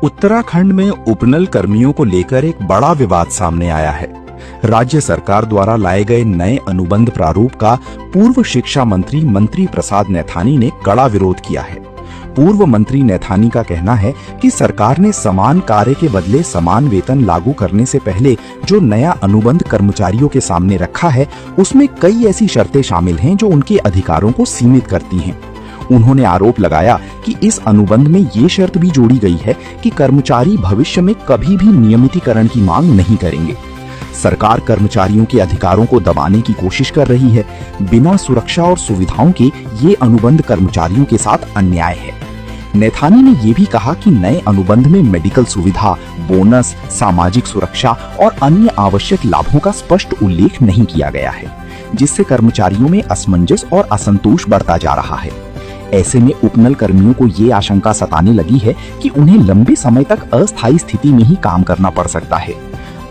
उत्तराखंड में उपनल कर्मियों को लेकर एक बड़ा विवाद सामने आया है। राज्य सरकार द्वारा लाए गए नए अनुबंध प्रारूप का पूर्व शिक्षा मंत्री मंत्री प्रसाद नैथानी ने कड़ा विरोध किया है। पूर्व मंत्री नैथानी का कहना है कि सरकार ने समान कार्य के बदले समान वेतन लागू करने से पहले जो नया अनुबंध कर्मचारियों के सामने रखा है, उसमें कई ऐसी शर्तें शामिल हैं जो उनके अधिकारों को सीमित करती हैं। उन्होंने आरोप लगाया कि इस अनुबंध में ये शर्त भी जोड़ी गई है कि कर्मचारी भविष्य में कभी भी नियमितीकरण की मांग नहीं करेंगे। सरकार कर्मचारियों के अधिकारों को दबाने की कोशिश कर रही है। बिना सुरक्षा और सुविधाओं के ये अनुबंध कर्मचारियों के साथ अन्याय है। नैथानी ने ये भी कहा कि नए अनुबंध में मेडिकल सुविधा, बोनस, सामाजिक सुरक्षा और अन्य आवश्यक लाभों का स्पष्ट उल्लेख नहीं किया गया है, जिससे कर्मचारियों में असमंजस और असंतोष बढ़ता जा रहा है। ऐसे में उपनल कर्मियों को ये आशंका सताने लगी है कि उन्हें लंबे समय तक अस्थायी स्थिति में ही काम करना पड़ सकता है।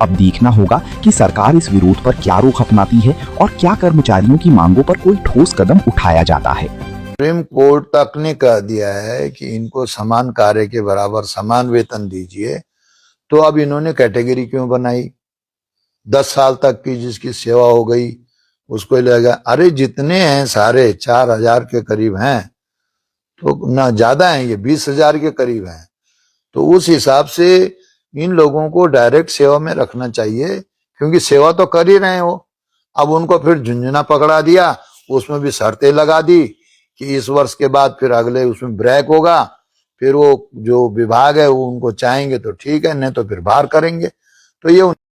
अब देखना होगा कि सरकार इस विरोध पर क्या रुख अपनाती है और क्या कर्मचारियों की मांगों पर कोई ठोस कदम उठाया जाता है। सुप्रीम कोर्ट तक ने कह दिया है कि इनको समान कार्य के बराबर समान वेतन दीजिए, तो अब इन्होंने कैटेगरी क्यों बनाई? 10 साल तक की जिसकी सेवा हो गई उसको लगेगा अरे जितने हैं सारे 4,000 के करीब हैं, तो ना ज्यादा हैं, ये 20,000 के करीब हैं। तो उस हिसाब से इन लोगों को डायरेक्ट सेवा में रखना चाहिए, क्योंकि सेवा तो कर ही रहे हो। अब उनको फिर झुंझुना पकड़ा दिया, उसमें भी शर्तें लगा दी कि इस वर्ष के बाद फिर अगले उसमें ब्रेक होगा, फिर वो जो विभाग है वो उनको चाहेंगे तो ठीक है, नहीं तो फिर बाहर करेंगे। तो ये